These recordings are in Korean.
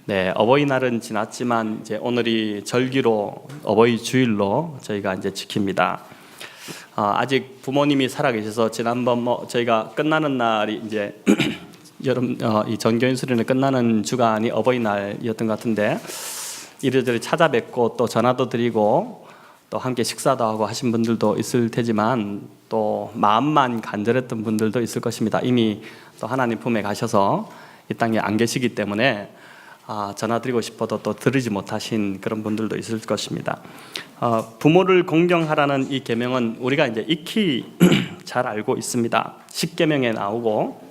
네, 어버이날은 지났지만 이제 오늘이 절기로 어버이 주일로 저희가 이제 지킵니다. 아직 부모님이 살아계셔서 지난번 저희가 끝나는 날이 이제 여름 이 전교인 수련회 끝나는 주간이 어버이날이었던 것 같은데 이래저래 찾아뵙고 또 전화도 드리고 또 함께 식사도 하고 하신 분들도 있을 테지만 또 마음만 간절했던 분들도 있을 것입니다. 이미 또 하나님 품에 가셔서 이 땅에 안 계시기 때문에 전화드리고 싶어도 또 들으지 못하신 그런 분들도 있을 것입니다. 부모를 공경하라는 이 계명은 우리가 이제 익히 잘 알고 있습니다. 10계명에 나오고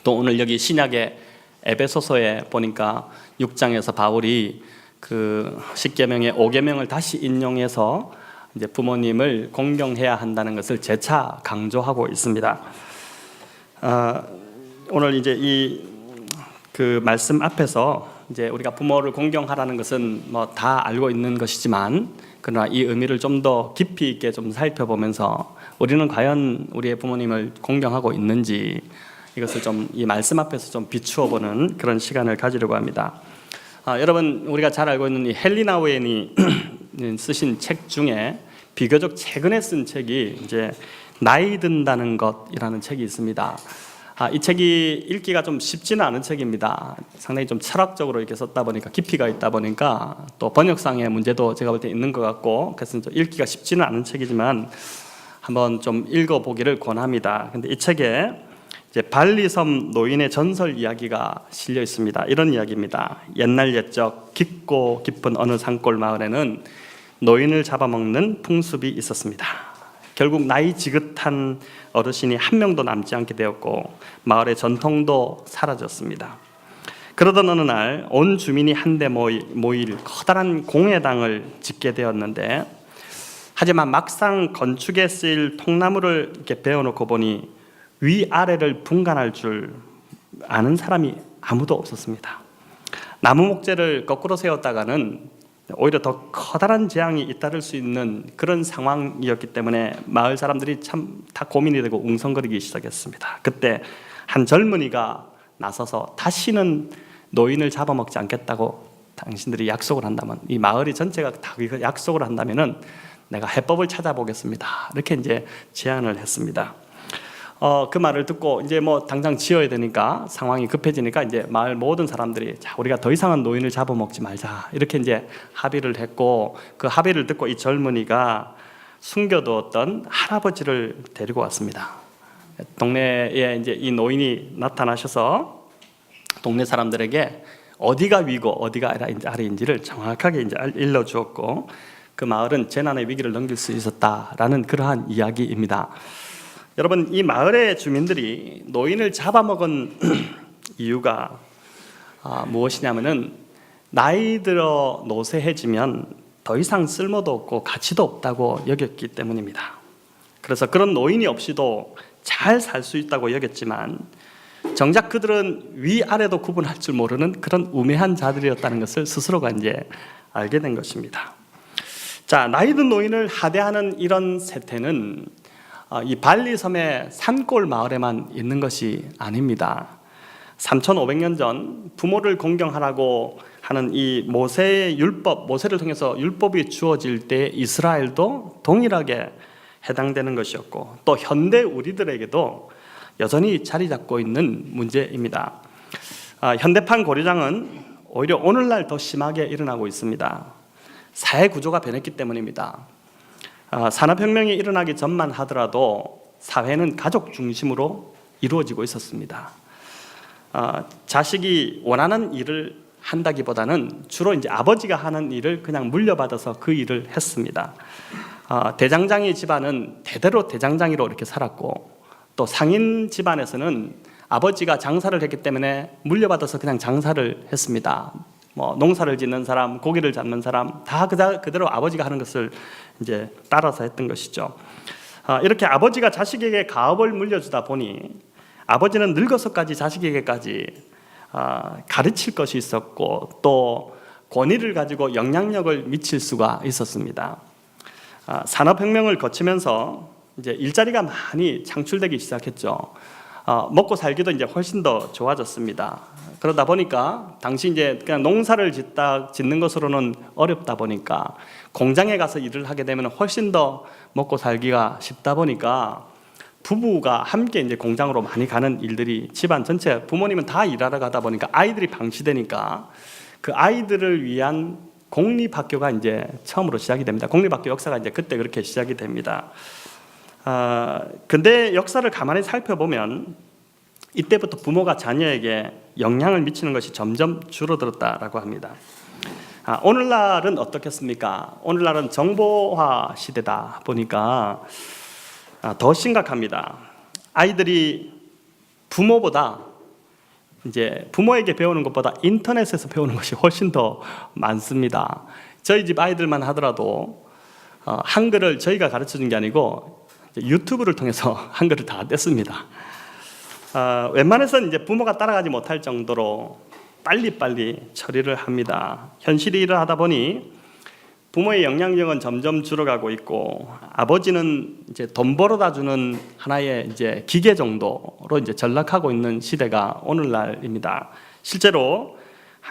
또 오늘 여기 신약의 에베소서에 보니까 6장에서 바울이 그 10계명의 5계명을 다시 인용해서 이제 부모님을 공경해야 한다는 것을 재차 강조하고 있습니다. 오늘 이제 이 그 말씀 앞에서 이제 우리가 부모를 공경하라는 것은 뭐 다 알고 있는 것이지만 그러나 이 의미를 좀 더 깊이 있게 좀 살펴보면서 우리는 과연 우리의 부모님을 공경하고 있는지 이것을 좀 이 말씀 앞에서 좀 비추어 보는 그런 시간을 가지려고 합니다. 여러분 우리가 잘 알고 있는 이 헬리나 웬이 쓰신 책 중에 비교적 최근에 쓴 책이 이제 나이 든다는 것이라는 책이 있습니다. 이 책이 읽기가 좀 쉽지는 않은 책입니다. 상당히 좀 철학적으로 이렇게 썼다 보니까 깊이가 있다 보니까 또 번역상의 문제도 제가 볼 때 있는 것 같고 그래서 좀 읽기가 쉽지는 않은 책이지만 한번 좀 읽어보기를 권합니다. 근데 이 책에 이제 발리섬 노인의 전설 이야기가 실려 있습니다. 이런 이야기입니다. 옛날 옛적 깊고 깊은 어느 산골 마을에는 노인을 잡아먹는 풍습이 있었습니다. 결국 나이 지긋한 어르신이 한 명도 남지 않게 되었고 마을의 전통도 사라졌습니다. 그러던 어느 날 온 주민이 한데 모일 커다란 공회당을 짓게 되었는데 하지만 막상 건축에 쓰일 통나무를 이렇게 베어놓고 보니 위아래를 분간할 줄 아는 사람이 아무도 없었습니다. 나무 목재를 거꾸로 세웠다가는 오히려 더 커다란 재앙이 잇따를 수 있는 그런 상황이었기 때문에 마을 사람들이 참 다 고민이 되고 웅성거리기 시작했습니다. 그때 한 젊은이가 나서서 다시는 노인을 잡아먹지 않겠다고 당신들이 약속을 한다면, 이 마을이 전체가 다 약속을 한다면은 내가 해법을 찾아보겠습니다. 이렇게 이제 제안을 했습니다. 그 말을 듣고 이제 뭐 당장 지어야 되니까 상황이 급해지니까 이제 마을 모든 사람들이 자, 우리가 더 이상은 노인을 잡아먹지 말자 이렇게 이제 합의를 했고 그 합의를 듣고 이 젊은이가 숨겨두었던 할아버지를 데리고 왔습니다. 동네에 이제 이 노인이 나타나셔서 동네 사람들에게 어디가 위고 어디가 아래인지를 정확하게 이제 일러주었고 그 마을은 재난의 위기를 넘길 수 있었다라는 그러한 이야기입니다. 여러분 이 마을의 주민들이 노인을 잡아먹은 이유가 무엇이냐면은 나이 들어 노쇠해지면 더 이상 쓸모도 없고 가치도 없다고 여겼기 때문입니다. 그래서 그런 노인이 없이도 잘 살 수 있다고 여겼지만 정작 그들은 위아래도 구분할 줄 모르는 그런 우매한 자들이었다는 것을 스스로가 이제 알게 된 것입니다. 자, 나이 든 노인을 하대하는 이런 세태는 이 발리섬의 산골 마을에만 있는 것이 아닙니다. 3,500년 전 부모를 공경하라고 하는 이 모세의 율법, 모세를 통해서 율법이 주어질 때 이스라엘도 동일하게 해당되는 것이었고 또 현대 우리들에게도 여전히 자리 잡고 있는 문제입니다. 현대판 고려장은 오히려 오늘날 더 심하게 일어나고 있습니다. 사회 구조가 변했기 때문입니다. 산업혁명이 일어나기 전만 하더라도 사회는 가족 중심으로 이루어지고 있었습니다. 자식이 원하는 일을 한다기보다는 주로 이제 아버지가 하는 일을 그냥 물려받아서 그 일을 했습니다. 대장장이 집안은 대대로 대장장이로 이렇게 살았고 또 상인 집안에서는 아버지가 장사를 했기 때문에 물려받아서 그냥 장사를 했습니다. 뭐 농사를 짓는 사람, 고기를 잡는 사람 다 그대로 아버지가 하는 것을 이제 따라서 했던 것이죠. 이렇게 아버지가 자식에게 가업을 물려주다 보니 아버지는 늙어서까지 자식에게까지 가르칠 것이 있었고 또 권위를 가지고 영향력을 미칠 수가 있었습니다. 산업혁명을 거치면서 이제 일자리가 많이 창출되기 시작했죠. 먹고 살기도 이제 훨씬 더 좋아졌습니다. 그러다 보니까 당시 이제 그냥 농사를 짓는 것으로는 어렵다 보니까 공장에 가서 일을 하게 되면 훨씬 더 먹고 살기가 쉽다 보니까 부부가 함께 이제 공장으로 많이 가는 일들이 집안 전체 부모님은 다 일하러 가다 보니까 아이들이 방치되니까 그 아이들을 위한 공립학교가 이제 처음으로 시작이 됩니다. 공립학교 역사가 이제 그때 그렇게 시작이 됩니다. 근데 역사를 가만히 살펴보면 이때부터 부모가 자녀에게 영향을 미치는 것이 점점 줄어들었다라고 합니다. 오늘날은 어떻겠습니까? 오늘날은 정보화 시대다 보니까 더 심각합니다. 아이들이 부모보다 이제 부모에게 배우는 것보다 인터넷에서 배우는 것이 훨씬 더 많습니다. 저희 집 아이들만 하더라도 한글을 저희가 가르쳐 준 게 아니고 유튜브를 통해서 한글을 다 뗐습니다. 웬만해서는 이제 부모가 따라가지 못할 정도로 빨리빨리 처리를 합니다. 현실이 이러하다 보니 부모의 영향력은 점점 줄어가고 있고 아버지는 이제 돈 벌어다 주는 하나의 이제 기계 정도로 이제 전락하고 있는 시대가 오늘날입니다. 실제로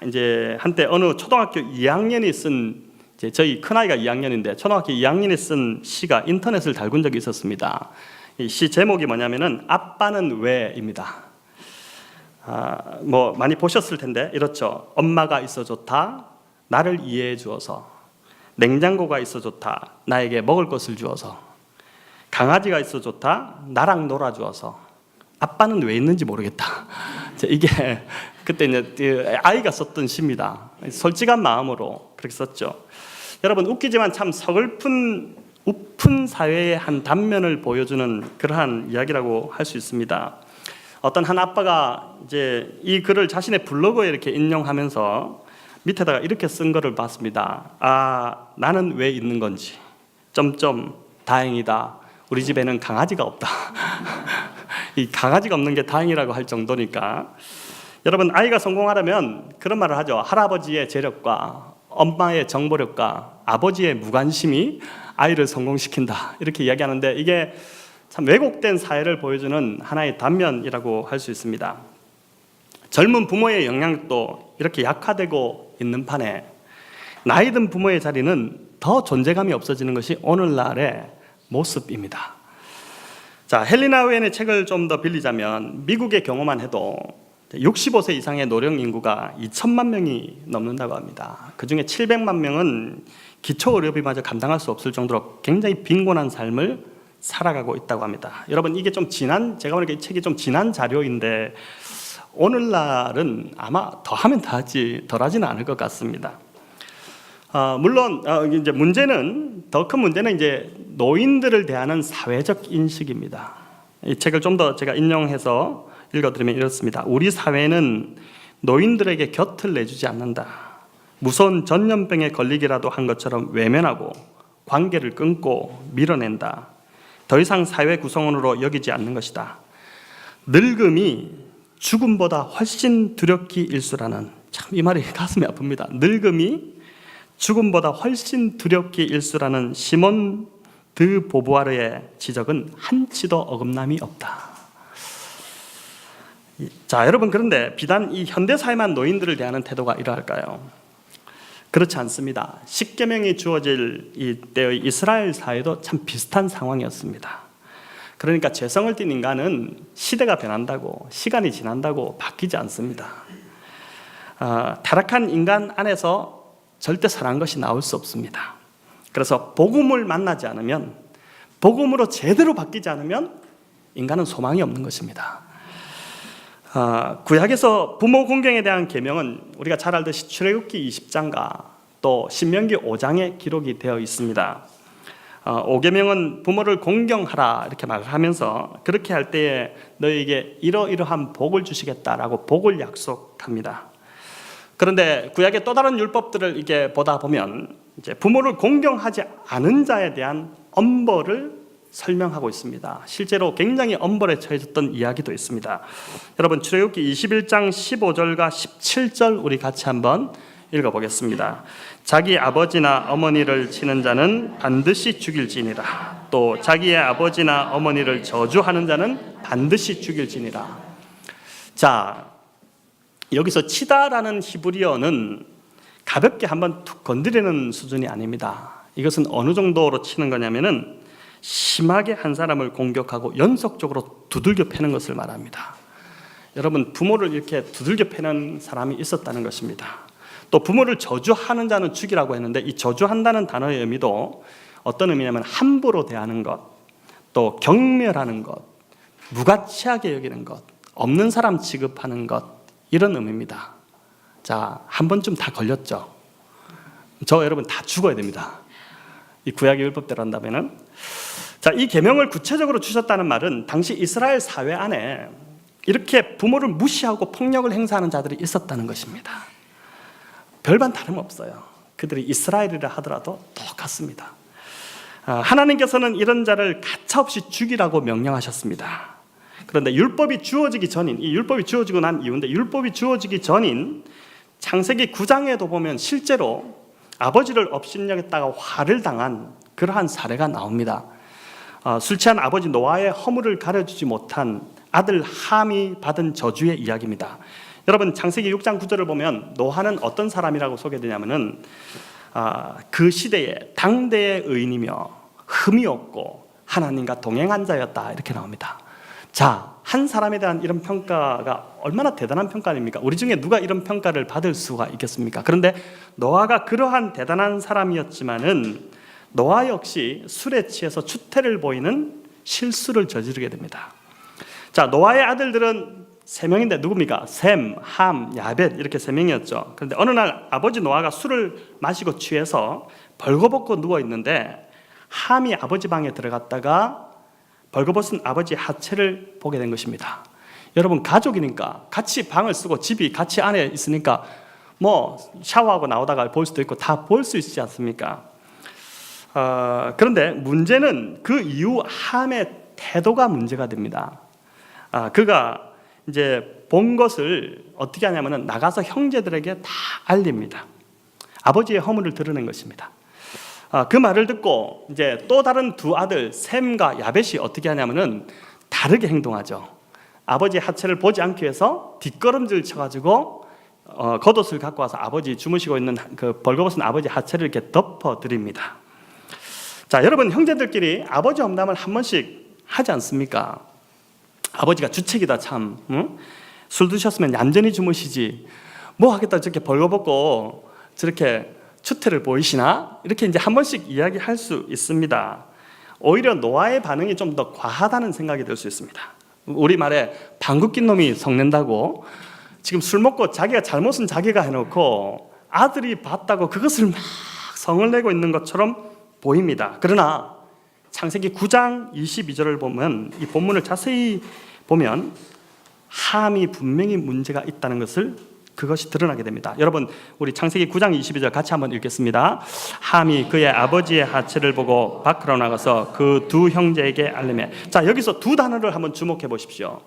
이제 한때 어느 초등학교 2학년이 쓴 이제 저희 큰 아이가 2학년인데 초등학교 2학년이 쓴 시가 인터넷을 달군 적이 있었습니다. 이 시 제목이 뭐냐면은 아빠는 왜입니다. 뭐 많이 보셨을 텐데 이렇죠. 엄마가 있어 좋다. 나를 이해해 주어서. 냉장고가 있어 좋다. 나에게 먹을 것을 주어서. 강아지가 있어 좋다. 나랑 놀아 주어서. 아빠는 왜 있는지 모르겠다. 이게 그때 이제 아이가 썼던 시입니다. 솔직한 마음으로 그렇게 썼죠. 여러분 웃기지만 참 서글픈 우픈 사회의 한 단면을 보여주는 그러한 이야기라고 할 수 있습니다. 어떤 한 아빠가 이제 이 글을 자신의 블로그에 이렇게 인용하면서 밑에다가 이렇게 쓴 거를 봤습니다. 나는 왜 있는 건지. 다행이다. 우리 집에는 강아지가 없다. 이 강아지가 없는 게 다행이라고 할 정도니까. 여러분 아이가 성공하려면 그런 말을 하죠. 할아버지의 재력과 엄마의 정보력과 아버지의 무관심이 아이를 성공시킨다. 이렇게 이야기하는데 이게 참 왜곡된 사회를 보여주는 하나의 단면이라고 할 수 있습니다. 젊은 부모의 영향력도 이렇게 약화되고 있는 판에 나이 든 부모의 자리는 더 존재감이 없어지는 것이 오늘날의 모습입니다. 자, 헬리나 웬의 책을 좀 더 빌리자면 미국의 경우만 해도 65세 이상의 노령 인구가 2천만 명이 넘는다고 합니다. 그중에 700만 명은 기초의료비마저 감당할 수 없을 정도로 굉장히 빈곤한 삶을 살아가고 있다고 합니다. 여러분 이게 좀 제가 보니까 이 책이 좀 지난 자료인데 오늘날은 아마 더하면 덜하지는 않을 것 같습니다. 물론 이제 더 큰 문제는 이제 노인들을 대하는 사회적 인식입니다. 이 책을 좀 더 제가 인용해서 읽어드리면 이렇습니다. 우리 사회는 노인들에게 곁을 내주지 않는다. 무서운 전염병에 걸리기라도 한 것처럼 외면하고 관계를 끊고 밀어낸다. 더 이상 사회 구성원으로 여기지 않는 것이다. 늙음이 죽음보다 훨씬 두렵기 일수라는, 참 이 말이 가슴이 아픕니다. 늙음이 죽음보다 훨씬 두렵기 일수라는 시몬 드 보부아르의 지적은 한치도 어긋남이 없다. 자, 여러분 그런데 비단 이 현대 사회만 노인들을 대하는 태도가 이러할까요? 그렇지 않습니다. 십계명이 주어질 이때의 이스라엘 사회도 참 비슷한 상황이었습니다. 그러니까 죄성을 띤 인간은 시대가 변한다고, 시간이 지난다고 바뀌지 않습니다. 타락한 인간 안에서 절대 선한 것이 나올 수 없습니다. 그래서 복음을 만나지 않으면, 복음으로 제대로 바뀌지 않으면 인간은 소망이 없는 것입니다. 구약에서 부모 공경에 대한 계명은 우리가 잘 알듯이 출애굽기 20장과 또 신명기 5장에 기록이 되어 있습니다. 5계명은 부모를 공경하라 이렇게 말을 하면서 그렇게 할 때에 너희에게 이러이러한 복을 주시겠다라고 복을 약속합니다. 그런데 구약의 또 다른 율법들을 이렇게 보다 보면 이제 부모를 공경하지 않은 자에 대한 엄벌을 설명하고 있습니다. 실제로 굉장히 엄벌에 처해졌던 이야기도 있습니다. 여러분 출애굽기 21장 15절과 17절 우리 같이 한번 읽어보겠습니다. 자기 아버지나 어머니를 치는 자는 반드시 죽일지니라. 또 자기의 아버지나 어머니를 저주하는 자는 반드시 죽일지니라. 자, 여기서 치다라는 히브리어는 가볍게 한번 툭 건드리는 수준이 아닙니다. 이것은 어느 정도로 치는 거냐면은 심하게 한 사람을 공격하고 연속적으로 두들겨 패는 것을 말합니다. 여러분, 부모를 이렇게 두들겨 패는 사람이 있었다는 것입니다. 또 부모를 저주하는 자는 죽이라고 했는데, 이 저주한다는 단어의 의미도 어떤 의미냐면 함부로 대하는 것, 또 경멸하는 것, 무가치하게 여기는 것, 없는 사람 취급하는 것, 이런 의미입니다. 자, 한 번쯤 다 걸렸죠. 저 여러분 다 죽어야 됩니다. 이 구약의 율법대로 한다면은. 자, 이 계명을 구체적으로 주셨다는 말은 당시 이스라엘 사회 안에 이렇게 부모를 무시하고 폭력을 행사하는 자들이 있었다는 것입니다. 별반 다름없어요. 그들이 이스라엘이라 하더라도 똑같습니다. 하나님께서는 이런 자를 가차없이 죽이라고 명령하셨습니다. 그런데 율법이 주어지기 전인, 이 율법이 주어지고 난 이후인데, 율법이 주어지기 전인 창세기 9장에도 보면 실제로 아버지를 업신여겼다가 화를 당한 그러한 사례가 나옵니다. 술 취한 아버지 노아의 허물을 가려주지 못한 아들 함이 받은 저주의 이야기입니다. 여러분, 창세기 6장 9절을 보면 노아는 어떤 사람이라고 소개되냐면은 그 시대의 당대의 의인이며 흠이 없고 하나님과 동행한 자였다, 이렇게 나옵니다. 자, 한 사람에 대한 이런 평가가 얼마나 대단한 평가 아닙니까? 우리 중에 누가 이런 평가를 받을 수가 있겠습니까? 그런데 노아가 그러한 대단한 사람이었지만은 노아 역시 술에 취해서 추태를 보이는 실수를 저지르게 됩니다. 자, 노아의 아들들은 3명인데 누굽니까? 셈, 함, 야벳, 이렇게 3명이었죠. 그런데 어느 날 아버지 노아가 술을 마시고 취해서 벌거벗고 누워 있는데 함이 아버지 방에 들어갔다가 벌거벗은 아버지 하체를 보게 된 것입니다. 여러분, 가족이니까 같이 방을 쓰고 집이 같이 안에 있으니까 뭐 샤워하고 나오다가 볼 수도 있고 다 볼 수 있지 않습니까? 그런데 문제는 그 이후 함의 태도가 문제가 됩니다. 그가 이제 본 것을 어떻게 하냐면은 나가서 형제들에게 다 알립니다. 아버지의 허물을 드러낸 것입니다. 그 말을 듣고 이제 또 다른 두 아들 셈과 야벳이 어떻게 하냐면은 다르게 행동하죠. 아버지 하체를 보지 않기 위해서 뒷걸음질 쳐가지고 겉옷을 갖고 와서 아버지 주무시고 있는 그 벌거벗은 아버지 하체를 이렇게 덮어 드립니다. 자, 여러분, 형제들끼리 아버지 험담을 한 번씩 하지 않습니까? 아버지가 주책이다 참. 응? 술 드셨으면 얌전히 주무시지. 뭐 하겠다 저렇게 벌거벗고 저렇게 추태를 보이시나? 이렇게 이제 한 번씩 이야기할 수 있습니다. 오히려 노아의 반응이 좀 더 과하다는 생각이 들 수 있습니다. 우리말에 방귀 낀 놈이 성낸다고, 지금 술 먹고 자기가 잘못은 자기가 해놓고 아들이 봤다고 그것을 막 성을 내고 있는 것처럼 보입니다. 그러나 창세기 9장 22절을 보면, 이 본문을 자세히 보면 함이 분명히 문제가 있다는 것을, 그것이 드러나게 됩니다. 여러분, 우리 창세기 9장 22절 같이 한번 읽겠습니다. 함이 그의 아버지의 하체를 보고 밖으로 나가서 그 두 형제에게 알리매. 자, 여기서 두 단어를 한번 주목해 보십시오.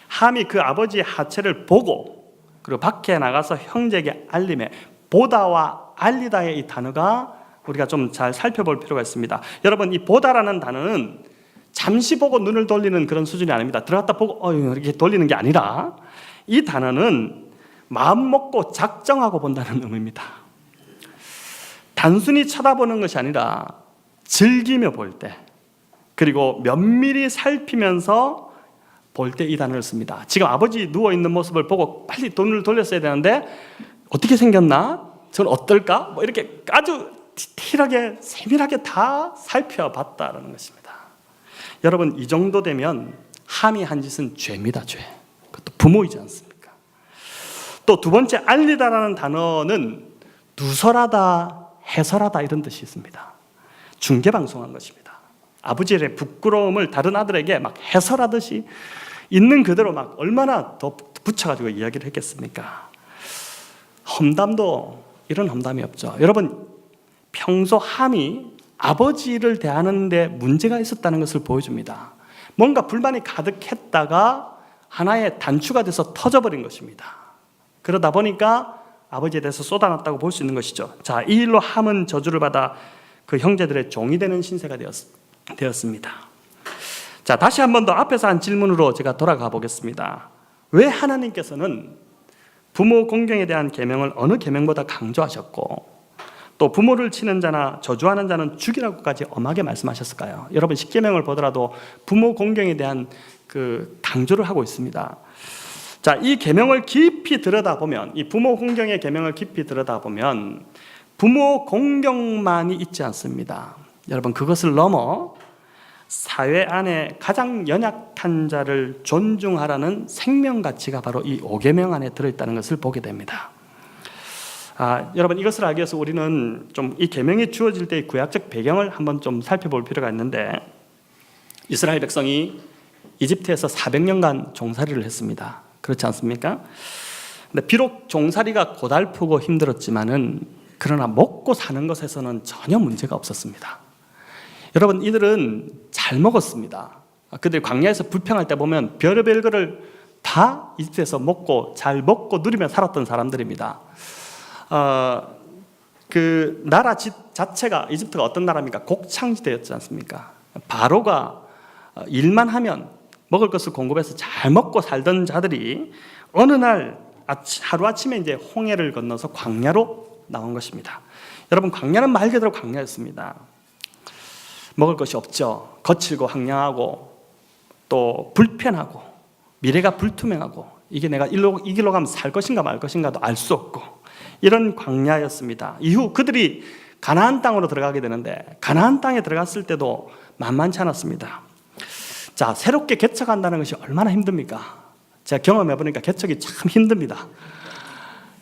함이 그 아버지의 하체를 보고 그리고 밖에 나가서 형제에게 알리매. 보다와 알리다의 이 단어가 우리가 좀 잘 살펴볼 필요가 있습니다. 여러분, 이 보다라는 단어는 잠시 보고 눈을 돌리는 그런 수준이 아닙니다. 들어갔다 보고 이렇게 돌리는 게 아니라, 이 단어는 마음 먹고 작정하고 본다는 의미입니다. 단순히 쳐다보는 것이 아니라 즐기며 볼 때, 그리고 면밀히 살피면서 볼 때 이 단어를 씁니다. 지금 아버지 누워있는 모습을 보고 빨리 눈을 돌렸어야 되는데 어떻게 생겼나? 저는 어떨까? 뭐 이렇게 아주 디테일하게 세밀하게 다 살펴봤다라는 것입니다. 여러분, 이 정도 되면 함이 한 짓은 죄입니다. 죄. 그것도 부모이지 않습니까? 또 두 번째, 알리다라는 단어는 누설하다, 해설하다 이런 뜻이 있습니다. 중계방송한 것입니다. 아버지의 부끄러움을 다른 아들에게 막 해설하듯이 있는 그대로 막 얼마나 더 붙여가지고 이야기를 했겠습니까? 험담도 이런 험담이 없죠. 여러분, 평소 함이 아버지를 대하는 데 문제가 있었다는 것을 보여줍니다. 뭔가 불만이 가득했다가 하나의 단추가 돼서 터져버린 것입니다. 그러다 보니까 아버지에 대해서 쏟아놨다고 볼 수 있는 것이죠. 자, 이 일로 함은 저주를 받아 그 형제들의 종이 되는 신세가 되었습니다. 자, 다시 한 번 더 앞에서 한 질문으로 제가 돌아가 보겠습니다. 왜 하나님께서는 부모 공경에 대한 계명을 어느 계명보다 강조하셨고, 또 부모를 치는 자나 저주하는 자는 죽이라고까지 엄하게 말씀하셨을까요? 여러분 10계명을 보더라도 부모 공경에 대한 그 강조를 하고 있습니다. 자, 이 계명을 깊이 들여다보면, 이 부모 공경의 계명을 깊이 들여다보면 부모 공경만이 있지 않습니다. 여러분, 그것을 넘어 사회 안에 가장 연약한 자를 존중하라는 생명 가치가 바로 이 5계명 안에 들어있다는 것을 보게 됩니다. 여러분, 이것을 알기 위해서 우리는 좀 이 계명이 주어질 때의 구약적 배경을 한번 좀 살펴볼 필요가 있는데, 이스라엘 백성이 이집트에서 400년간 종살이를 했습니다. 그렇지 않습니까? 근데 비록 종살이가 고달프고 힘들었지만은, 그러나 먹고 사는 것에서는 전혀 문제가 없었습니다. 여러분, 이들은 잘 먹었습니다. 그들이 광야에서 불평할 때 보면 별의별 거를 다 이집트에서 먹고 잘 먹고 누리며 살았던 사람들입니다. 그 나라 자체가, 이집트가 어떤 나라입니까? 곡창지대였지 않습니까? 바로가 일만 하면 먹을 것을 공급해서 잘 먹고 살던 자들이 어느 날 하루아침에 이제 홍해를 건너서 광야로 나온 것입니다. 여러분, 광야는 말 그대로 광야였습니다. 먹을 것이 없죠. 거칠고 황량하고 또 불편하고 미래가 불투명하고, 이게 내가 이 길로 가면 살 것인가 말 것인가도 알 수 없고, 이런 광야였습니다. 이후 그들이 가나안 땅으로 들어가게 되는데, 가나안 땅에 들어갔을 때도 만만치 않았습니다. 자, 새롭게 개척한다는 것이 얼마나 힘듭니까? 제가 경험해 보니까 개척이 참 힘듭니다.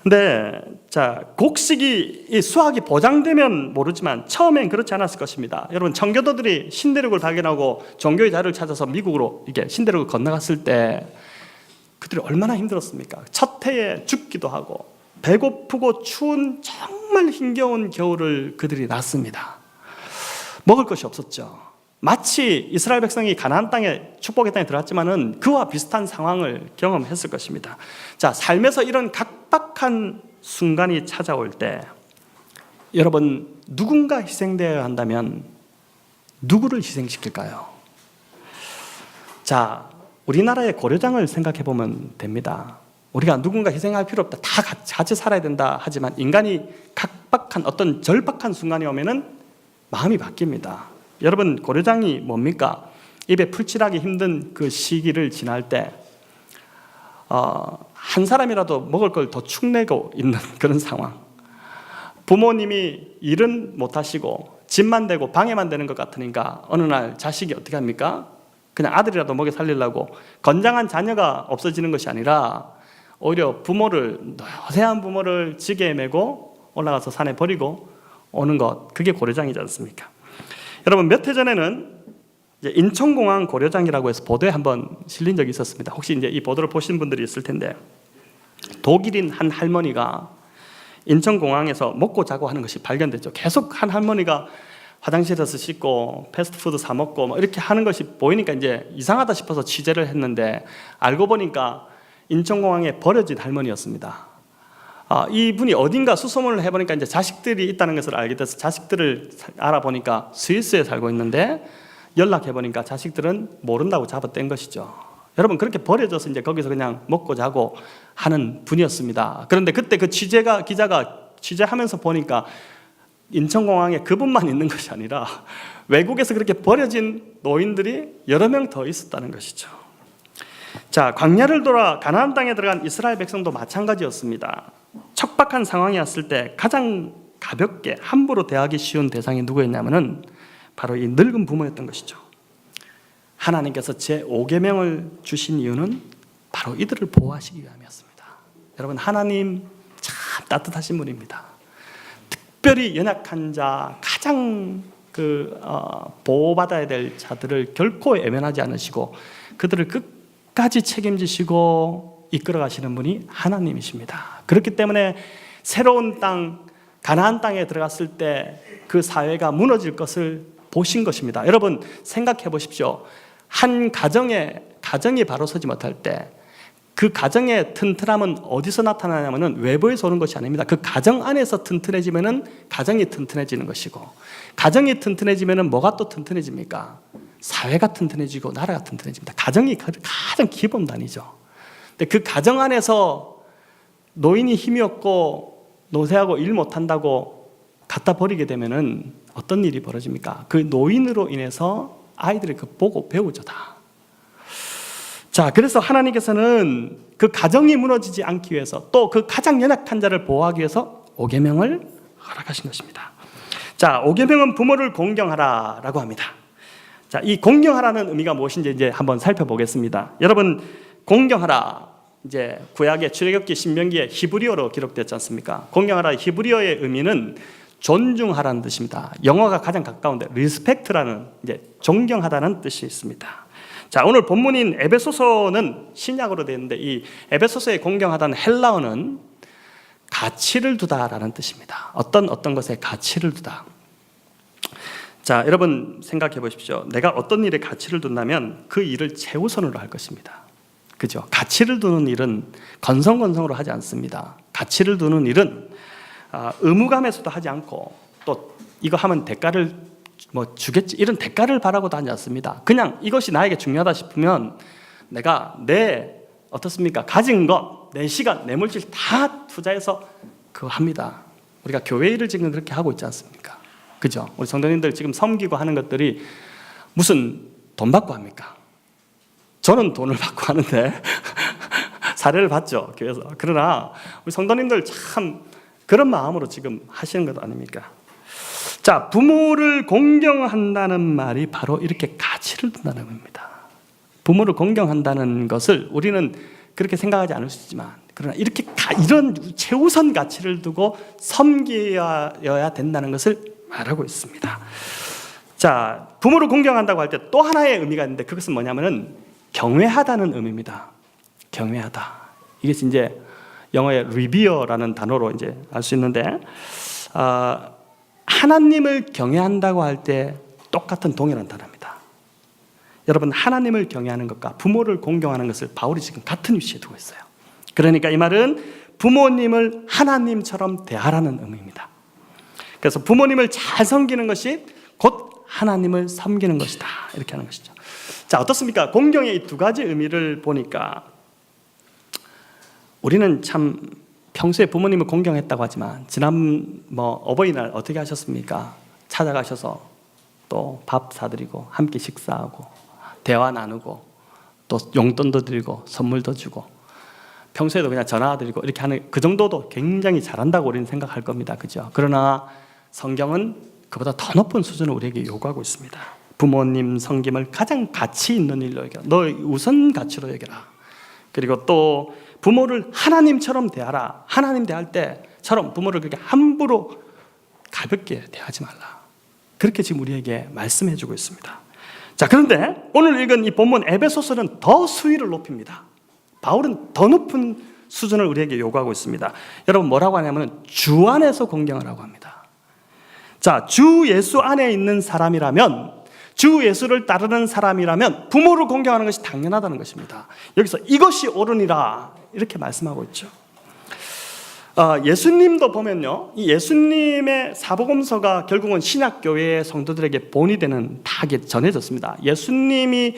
근데 자, 곡식이 수확이 보장되면 모르지만 처음엔 그렇지 않았을 것입니다. 여러분, 청교도들이 신대륙을 발견하고 종교의 자유를 찾아서 미국으로 이게 신대륙을 건너갔을 때 그들이 얼마나 힘들었습니까? 첫 해에 죽기도 하고 배고프고 추운 정말 힘겨운 겨울을 그들이 났습니다. 먹을 것이 없었죠. 마치 이스라엘 백성이 가나안 땅에, 축복의 땅에 들어갔지만은 그와 비슷한 상황을 경험했을 것입니다. 자, 삶에서 이런 각박한 순간이 찾아올 때, 여러분, 누군가 희생되어야 한다면 누구를 희생시킬까요? 자, 우리나라의 고려장을 생각해 보면 됩니다. 우리가 누군가 희생할 필요 없다, 다 같이 살아야 된다 하지만, 인간이 각박한 어떤 절박한 순간이 오면은 마음이 바뀝니다. 여러분, 고려장이 뭡니까? 입에 풀칠하기 힘든 그 시기를 지날 때 한 사람이라도 먹을 걸 더 축내고 있는 그런 상황. 부모님이 일은 못하시고 집만 되고 방해만 되는 것 같으니까 어느 날 자식이 어떻게 합니까? 그냥 아들이라도 먹여 살리려고, 건장한 자녀가 없어지는 것이 아니라 오히려 노쇠한 부모를 지게에 메고 올라가서 산에 버리고 오는 것, 그게 고려장이지 않습니까? 여러분, 몇 해 전에는 이제 인천공항 고려장이라고 해서 보도에 한번 실린 적이 있었습니다. 혹시 이제 이 보도를 보신 분들이 있을 텐데, 독일인 한 할머니가 인천공항에서 먹고 자고 하는 것이 발견됐죠. 계속 한 할머니가 화장실에서 씻고 패스트푸드 사 먹고 뭐 이렇게 하는 것이 보이니까 이제 이상하다 싶어서 취재를 했는데, 알고 보니까 인천공항에 버려진 할머니였습니다. 이분이 어딘가 수소문을 해보니까 이제 자식들이 있다는 것을 알게 돼서 자식들을 알아보니까 스위스에 살고 있는데, 연락해보니까 자식들은 모른다고 잡아뗀 것이죠. 여러분, 그렇게 버려져서 이제 거기서 그냥 먹고 자고 하는 분이었습니다. 그런데 그때 그 기자가 취재하면서 보니까 인천공항에 그분만 있는 것이 아니라 외국에서 그렇게 버려진 노인들이 여러 명 더 있었다는 것이죠. 자, 광야를 돌아 가나안 땅에 들어간 이스라엘 백성도 마찬가지였습니다. 척박한 상황이 왔을 때 가장 가볍게 함부로 대하기 쉬운 대상이 누구였냐면은 바로 이 늙은 부모였던 것이죠. 하나님께서 제5계명을 주신 이유는 바로 이들을 보호하시기 위함이었습니다. 여러분, 하나님 참 따뜻하신 분입니다. 특별히 연약한 자, 가장 보호받아야 될 자들을 결코 외면하지 않으시고 그들을 끝까지 책임지시고 이끌어가시는 분이 하나님이십니다. 그렇기 때문에 새로운 땅, 가나안 땅에 들어갔을 때 그 사회가 무너질 것을 보신 것입니다. 여러분, 생각해 보십시오. 한 가정이 바로 서지 못할 때 그 가정의 튼튼함은 어디서 나타나냐면은 외부에서 오는 것이 아닙니다. 그 가정 안에서 튼튼해지면은 가정이 튼튼해지는 것이고, 가정이 튼튼해지면은 뭐가 또 튼튼해집니까? 사회가 튼튼해지고 나라가 튼튼해집니다. 가정이 가장 기본단이죠. 근데 그 가정 안에서 노인이 힘이 없고 노쇠하고 일 못한다고 갖다 버리게 되면은 어떤 일이 벌어집니까? 그 노인으로 인해서 아이들이 그 보고 배우죠 다. 자, 그래서 하나님께서는 그 가정이 무너지지 않기 위해서 또 그 가장 연약한 자를 보호하기 위해서 오계명을 허락하신 것입니다. 자, 오계명은 부모를 공경하라라고 합니다. 자, 이 공경하라는 의미가 무엇인지 이제 한번 살펴보겠습니다. 여러분, 공경하라, 이제 구약의 출애굽기 신명기에 히브리어로 기록되지 않습니까? 공경하라 히브리어의 의미는 존중하라는 뜻입니다. 영어가 가장 가까운데 respect라는, 이제 존경하다는 뜻이 있습니다. 자, 오늘 본문인 에베소서는 신약으로 되어 있는데 이 에베소서에 공경하다는 헬라어는 가치를 두다라는 뜻입니다. 어떤 것에 가치를 두다. 자, 여러분 생각해 보십시오. 내가 어떤 일에 가치를 둔다면 그 일을 최우선으로 할 것입니다. 그죠? 가치를 두는 일은 건성건성으로 하지 않습니다. 가치를 두는 일은 의무감에서도 하지 않고 또 이거 하면 대가를 뭐 주겠지 이런 대가를 바라고도 하지 않습니다. 그냥 이것이 나에게 중요하다 싶으면 내가 어떻습니까? 가진 것, 내 시간, 내 물질 다 투자해서 그거 합니다. 우리가 교회 일을 지금 그렇게 하고 있지 않습니까? 그죠? 우리 성도님들 지금 섬기고 하는 것들이 무슨 돈 받고 합니까? 저는 돈을 받고 하는데 사례를 봤죠, 교회에서. 그러나 우리 성도님들 참 그런 마음으로 지금 하시는 것 아닙니까? 자, 부모를 공경한다는 말이 바로 이렇게 가치를 둔다는 겁니다. 부모를 공경한다는 것을 우리는 그렇게 생각하지 않을 수 있지만, 그러나 이렇게 이런 최우선 가치를 두고 섬겨야 된다는 것을 말하고 있습니다. 자, 부모를 공경한다고 할 때 또 하나의 의미가 있는데 그것은 뭐냐면은 경외하다는 의미입니다. 경외하다. 이게 이제 영어의 리비어라는 단어로 이제 알 수 있는데, 하나님을 경외한다고 할 때 똑같은 동일한 단어입니다. 여러분, 하나님을 경외하는 것과 부모를 공경하는 것을 바울이 지금 같은 위치에 두고 있어요. 그러니까 이 말은 부모님을 하나님처럼 대하라는 의미입니다. 그래서 부모님을 잘 섬기는 것이 곧 하나님을 섬기는 것이다, 이렇게 하는 것이죠. 자, 어떻습니까? 공경의 이 두 가지 의미를 보니까 우리는 참 평소에 부모님을 공경했다고 하지만 지난 어버이날 어떻게 하셨습니까? 찾아가셔서 또 밥 사드리고 함께 식사하고 대화 나누고 또 용돈도 드리고 선물도 주고 평소에도 그냥 전화 드리고 이렇게 하는 그 정도도 굉장히 잘한다고 우리는 생각할 겁니다. 그죠? 그러나 성경은 그보다 더 높은 수준을 우리에게 요구하고 있습니다. 부모님 섬김을 가장 가치 있는 일로 여겨라. 너의 우선 가치로 여겨라. 그리고 또 부모를 하나님처럼 대하라. 하나님 대할 때처럼 부모를 그렇게 함부로 가볍게 대하지 말라. 그렇게 지금 우리에게 말씀해 주고 있습니다. 자, 그런데 오늘 읽은 이 본문 에베소서는 더 수위를 높입니다. 바울은 더 높은 수준을 우리에게 요구하고 있습니다. 여러분, 뭐라고 하냐면 주 안에서 공경하라고 합니다. 자, 주 예수 안에 있는 사람이라면, 주 예수를 따르는 사람이라면 부모를 공경하는 것이 당연하다는 것입니다. 여기서 이것이 옳으니라 이렇게 말씀하고 있죠. 예수님도 보면요, 이 예수님의 사복음서가 결국은 신약교회의 성도들에게 본이 되는 다 전해졌습니다. 예수님이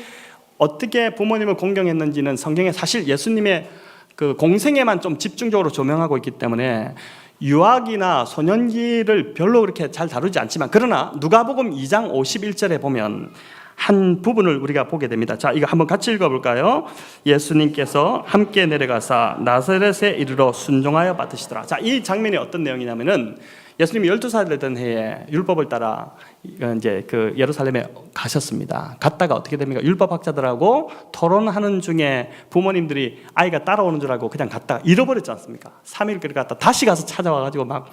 어떻게 부모님을 공경했는지는 성경에 사실 예수님의 그 공생애만 좀 집중적으로 조명하고 있기 때문에 유아기나 소년기를 별로 그렇게 잘 다루지 않지만, 그러나 누가복음 2장 51절에 보면 한 부분을 우리가 보게 됩니다. 자, 이거 한번 같이 읽어볼까요? 예수님께서 함께 내려가사 나사렛에 이르러 순종하여 받으시더라. 자, 이 장면이 어떤 내용이냐면은 예수님이 12살 되던 해에 율법을 따라 이제 그 예루살렘에 가셨습니다. 갔다가 어떻게 됩니까? 율법학자들하고 토론하는 중에 부모님들이 아이가 따라오는 줄 알고 그냥 갔다가 잃어버렸지 않습니까? 3일 그렇게 갔다 다시 가서 찾아와가지고 막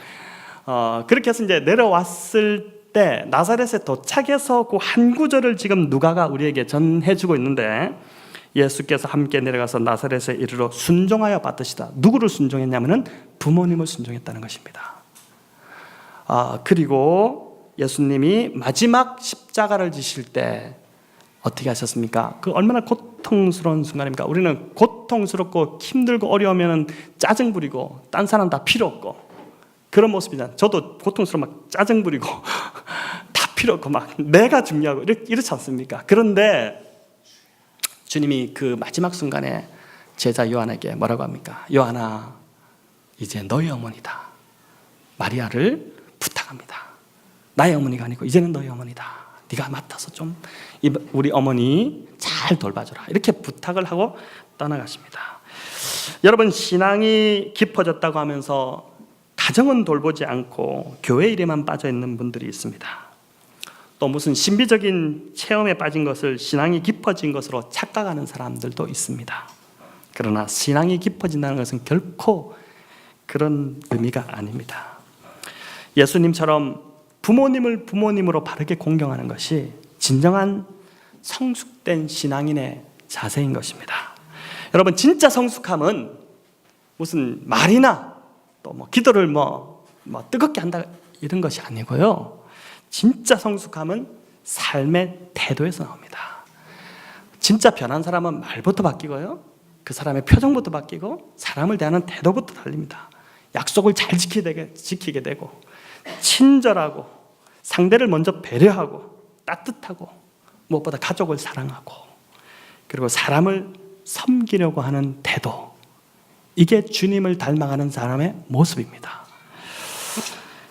그렇게 해서 이제 내려왔을 때 나사렛에 도착해서 그 한 구절을 지금 누가가 우리에게 전해주고 있는데, 예수께서 함께 내려가서 나사렛에 이르러 순종하여 받으시다. 누구를 순종했냐면은 부모님을 순종했다는 것입니다. 그리고 예수님이 마지막 십자가를 지실 때 어떻게 하셨습니까? 그 얼마나 고통스러운 순간입니까? 우리는 고통스럽고 힘들고 어려우면 짜증 부리고 딴 사람 다 필요 없고 그런 모습이잖아요. 저도 고통스러워 막 짜증 부리고 다 필요 없고 막 내가 중요하고 이렇지 않습니까? 그런데 주님이 그 마지막 순간에 제자 요한에게 뭐라고 합니까? 요한아, 이제 너희 어머니다. 마리아를 부탁합니다. 나의 어머니가 아니고 이제는 너희 어머니다. 네가 맡아서 좀 우리 어머니 잘 돌봐줘라. 이렇게 부탁을 하고 떠나가십니다. 여러분, 신앙이 깊어졌다고 하면서 가정은 돌보지 않고 교회 일에만 빠져 있는 분들이 있습니다. 또 무슨 신비적인 체험에 빠진 것을 신앙이 깊어진 것으로 착각하는 사람들도 있습니다. 그러나 신앙이 깊어진다는 것은 결코 그런 의미가 아닙니다. 예수님처럼 부모님을 부모님으로 바르게 공경하는 것이 진정한 성숙된 신앙인의 자세인 것입니다. 여러분, 진짜 성숙함은 무슨 말이나 또 기도를 뜨겁게 한다 이런 것이 아니고요. 진짜 성숙함은 삶의 태도에서 나옵니다. 진짜 변한 사람은 말부터 바뀌고요. 그 사람의 표정부터 바뀌고 사람을 대하는 태도부터 달립니다. 약속을 잘 지키게 되고 친절하고 상대를 먼저 배려하고 따뜻하고 무엇보다 가족을 사랑하고 그리고 사람을 섬기려고 하는 태도, 이게 주님을 닮아가는 사람의 모습입니다.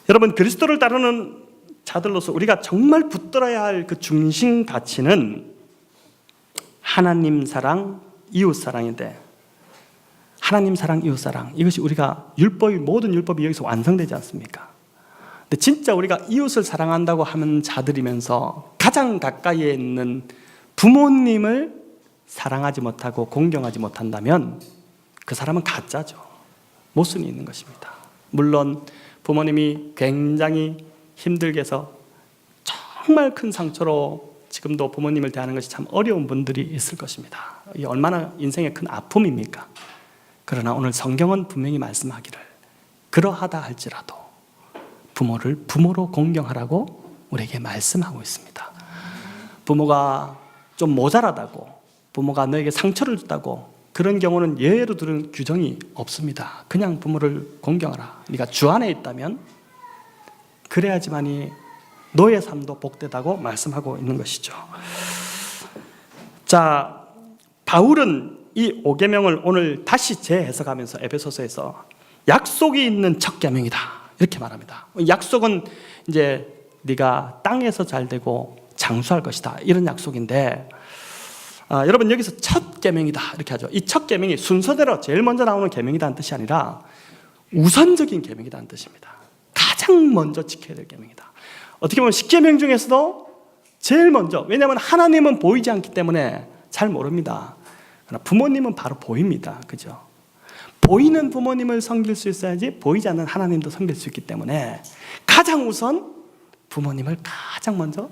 여러분, 그리스도를 따르는 자들로서 우리가 정말 붙들어야 할 그 중심 가치는 하나님 사랑, 이웃 사랑인데, 하나님 사랑, 이웃 사랑, 이것이 우리가 모든 율법이 여기서 완성되지 않습니까? 근데 진짜 우리가 이웃을 사랑한다고 하는 자들이면서 가장 가까이에 있는 부모님을 사랑하지 못하고 공경하지 못한다면 그 사람은 가짜죠. 모순이 있는 것입니다. 물론 부모님이 굉장히 힘들게 해서 정말 큰 상처로 지금도 부모님을 대하는 것이 참 어려운 분들이 있을 것입니다. 이게 얼마나 인생의 큰 아픔입니까? 그러나 오늘 성경은 분명히 말씀하기를 그러하다 할지라도 부모를 부모로 공경하라고 우리에게 말씀하고 있습니다. 부모가 좀 모자라다고, 부모가 너에게 상처를 줬다고, 그런 경우는 예외로 두는 규정이 없습니다. 그냥 부모를 공경하라. 네가 주 안에 있다면 그래야지만이 너의 삶도 복되다고 말씀하고 있는 것이죠. 자, 바울은 이 5계명을 오늘 다시 재해석하면서 에베소서에서 약속이 있는 첫 계명이다 이렇게 말합니다. 약속은 이제 네가 땅에서 잘 되고 장수할 것이다 이런 약속인데, 여러분, 여기서 첫 계명이다 이렇게 하죠. 이 첫 계명이 순서대로 제일 먼저 나오는 계명이라는 뜻이 아니라 우선적인 계명이라는 뜻입니다. 가장 먼저 지켜야 될 계명이다. 어떻게 보면 10계명 중에서도 제일 먼저, 왜냐하면 하나님은 보이지 않기 때문에 잘 모릅니다. 그러나 부모님은 바로 보입니다. 그죠? 보이는 부모님을 섬길 수 있어야지 보이지 않는 하나님도 섬길 수 있기 때문에 가장 우선 부모님을 가장 먼저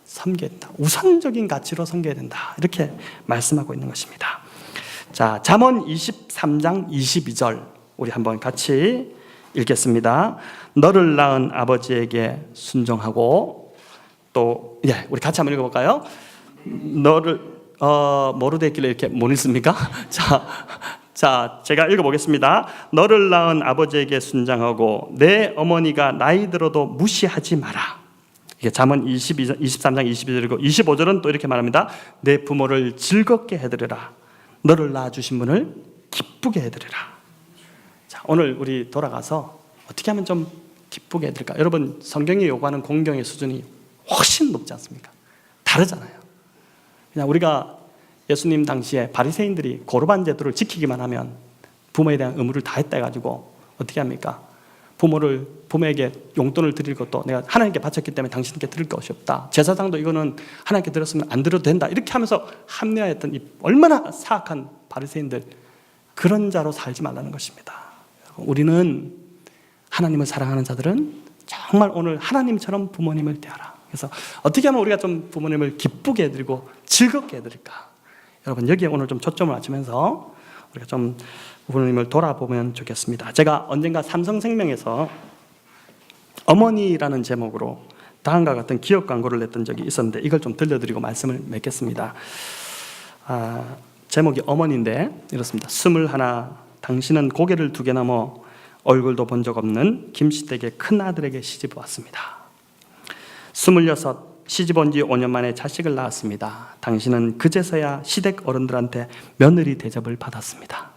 섬겨야 된다. 우선적인 가치로 섬겨야 된다. 이렇게 말씀하고 있는 것입니다. 자, 잠언 23장 22절 우리 한번 같이 읽겠습니다. 너를 낳은 아버지에게 순종하고, 또 우리 같이 한번 읽어볼까요? 너를 뭐로 되어 있길래 이렇게 못 읽습니까? 자, 제가 읽어보겠습니다. 너를 낳은 아버지에게 순종하고 내 어머니가 나이 들어도 무시하지 마라. 이게 잠언 23장 22절이고 25절은 또 이렇게 말합니다. 내 부모를 즐겁게 해드리라. 너를 낳아주신 분을 기쁘게 해드리라. 자, 오늘 우리 돌아가서 어떻게 하면 좀 기쁘게 해드릴까? 여러분, 성경이 요구하는 공경의 수준이 훨씬 높지 않습니까? 다르잖아요. 그냥 우리가 예수님 당시에 바리새인들이 고르반 제도를 지키기만 하면 부모에 대한 의무를 다 했다 해가지고 어떻게 합니까? 부모에게 용돈을 드릴 것도 내가 하나님께 바쳤기 때문에 당신께 드릴 것이 없다. 제사장도 이거는 하나님께 드렸으면 안 드려도 된다. 이렇게 하면서 합리화했던 이 얼마나 사악한 바리새인들, 그런 자로 살지 말라는 것입니다. 우리는 하나님을 사랑하는 자들은 정말 오늘 하나님처럼 부모님을 대하라. 그래서 어떻게 하면 우리가 좀 부모님을 기쁘게 해드리고 즐겁게 해드릴까? 여러분, 여기에 오늘 좀 초점을 맞추면서 우리가 좀 부모님을 돌아보면 좋겠습니다. 제가 언젠가 삼성생명에서 어머니라는 제목으로 다음과 같은 기업 광고를 냈던 적이 있었는데 이걸 좀 들려드리고 말씀을 맺겠습니다. 제목이 어머니인데 이렇습니다. 21, 당신은 고개를 2개 넘어 얼굴도 본 적 없는 김씨댁의 큰아들에게 시집 왔습니다. 26, 시집 온 지 5년 만에 자식을 낳았습니다. 당신은 그제서야 시댁 어른들한테 며느리 대접을 받았습니다.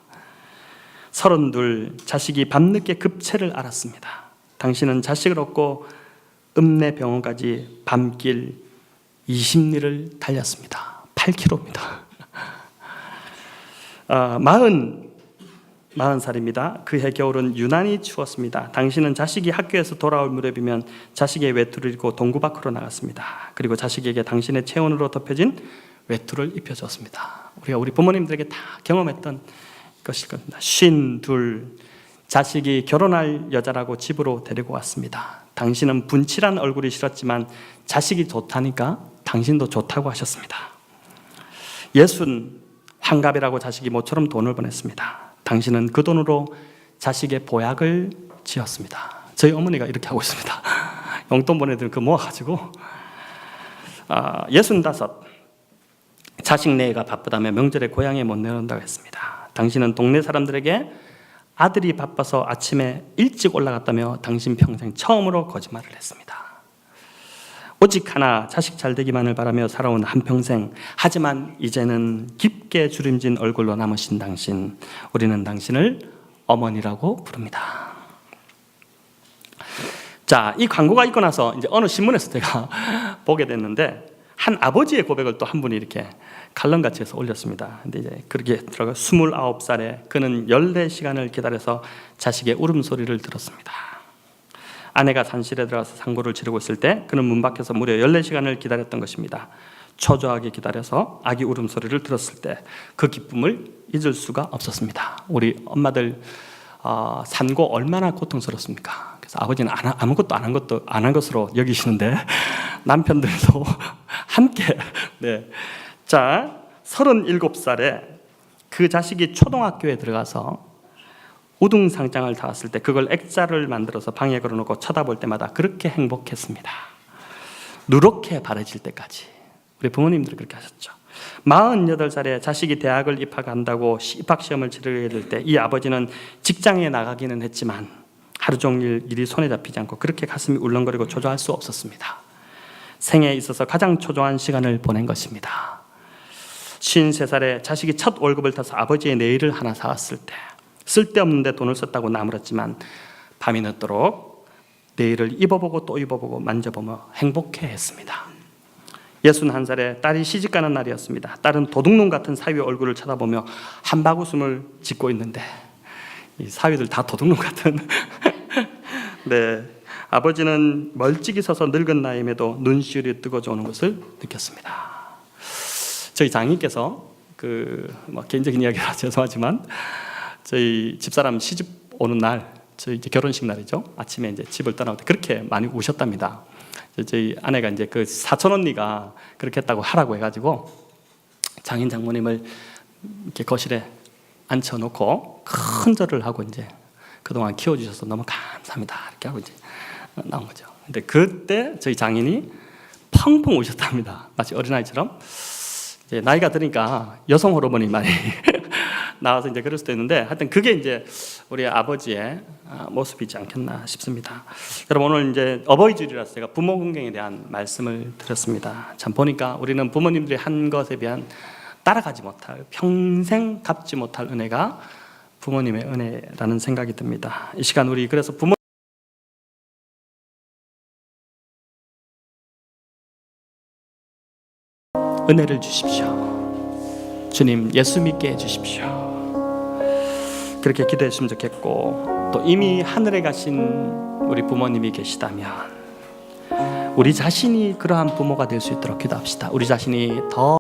32 자식이 밤늦게 급체를 앓았습니다. 당신은 자식을 얻고 읍내 병원까지 밤길 20리를 달렸습니다. 8km입니다. 40살입니다. 그해 겨울은 유난히 추웠습니다. 당신은 자식이 학교에서 돌아올 무렵이면 자식의 외투를 입고 동구 밖으로 나갔습니다. 그리고 자식에게 당신의 체온으로 덮여진 외투를 입혀줬습니다. 우리가 우리 부모님들에게 다 경험했던 것일 겁니다. 52 자식이 결혼할 여자라고 집으로 데리고 왔습니다. 당신은 분칠한 얼굴이 싫었지만 자식이 좋다니까 당신도 좋다고 하셨습니다. 60 환갑이라고 자식이 모처럼 돈을 보냈습니다. 당신은 그 돈으로 자식의 보약을 지었습니다. 저희 어머니가 이렇게 하고 있습니다. 용돈 보내드린 그 모아가지고 65 자식 내가 바쁘다며 명절에 고향에 못 내려온다고 했습니다. 당신은 동네 사람들에게 아들이 바빠서 아침에 일찍 올라갔다며 당신 평생 처음으로 거짓말을 했습니다. 오직 하나 자식 잘 되기만을 바라며 살아온 한평생, 하지만 이제는 깊게 주름진 얼굴로 남으신 당신, 우리는 당신을 어머니라고 부릅니다. 자, 이 광고가 있고 나서 이제 어느 신문에서 제가 보게 됐는데 한 아버지의 고백을 또 한 분이 이렇게 칼럼같이 해서 올렸습니다. 근데 이제 그렇게 들어가 29살에 그는 14시간을 기다려서 자식의 울음소리를 들었습니다. 아내가 산실에 들어가서 상고를 치르고 있을 때 그는 문 밖에서 무려 14시간을 기다렸던 것입니다. 초조하게 기다려서 아기 울음소리를 들었을 때 그 기쁨을 잊을 수가 없었습니다. 우리 엄마들 산고 얼마나 고통스럽습니까? 그래서 아버지는 아무것도 안 한 것으로 여기시는데 남편들도 함께. 네. 자, 37살에 그 자식이 초등학교에 들어가서 우등상장을 타왔을 때 그걸 액자를 만들어서 방에 걸어놓고 쳐다볼 때마다 그렇게 행복했습니다. 누렇게 바래질 때까지. 우리 부모님들이 그렇게 하셨죠. 48살에 자식이 대학을 입학한다고 입학시험을 치르게 될 때 이 아버지는 직장에 나가기는 했지만 하루 종일 일이 손에 잡히지 않고 그렇게 가슴이 울렁거리고 초조할 수 없었습니다. 생애에 있어서 가장 초조한 시간을 보낸 것입니다. 53살에 자식이 첫 월급을 타서 아버지의 네일을 하나 사왔을 때 쓸데없는데 돈을 썼다고 나무랐지만 밤이 늦도록 네일을 입어보고 또 입어보고 만져보며 행복해했습니다. 61살에 딸이 시집가는 날이었습니다. 딸은 도둑놈 같은 사위 얼굴을 쳐다보며 한바구음을 짓고 있는데 이 사위들 다 도둑놈 같은 네, 아버지는 멀찍이 서서 늙은 나이임에도 눈시울이 뜨거져 오는 것을 느꼈습니다. 저희 장인께서 개인적인 이야기라 죄송하지만 저희 집사람 시집 오는 날, 저희 이제 결혼식 날이죠. 아침에 이제 집을 떠나올 때 그렇게 많이 우셨답니다. 저희 아내가 이제 그 사촌 언니가 그렇게 했다고 하라고 해가지고 장인 장모님을 이렇게 거실에 앉혀놓고 큰 절을 하고 이제 그동안 키워주셔서 너무 감사합니다 이렇게 하고 이제 나온 거죠. 근데 그때 저희 장인이 펑펑 우셨답니다. 마치 어린아이처럼. 이제 나이가 드니까 여성 호르몬이 많이 나와서 이제 그럴 수도 있는데 하여튼 그게 이제 우리 아버지의 모습이지 않겠나 싶습니다. 여러분 오늘 이제 어버이주일이라서 제가 부모 공경에 대한 말씀을 드렸습니다. 참 보니까 우리는 부모님들이 한 것에 비한 따라가지 못할 평생 갚지 못할 은혜가 부모님의 은혜라는 생각이 듭니다. 이 시간 우리 그래서 부모 은혜를 주십시오. 주님 예수 믿게 해주십시오. 그렇게 기도했으면 좋겠고 또 이미 하늘에 가신 우리 부모님이 계시다면 우리 자신이 그러한 부모가 될 수 있도록 기도합시다. 우리 자신이 더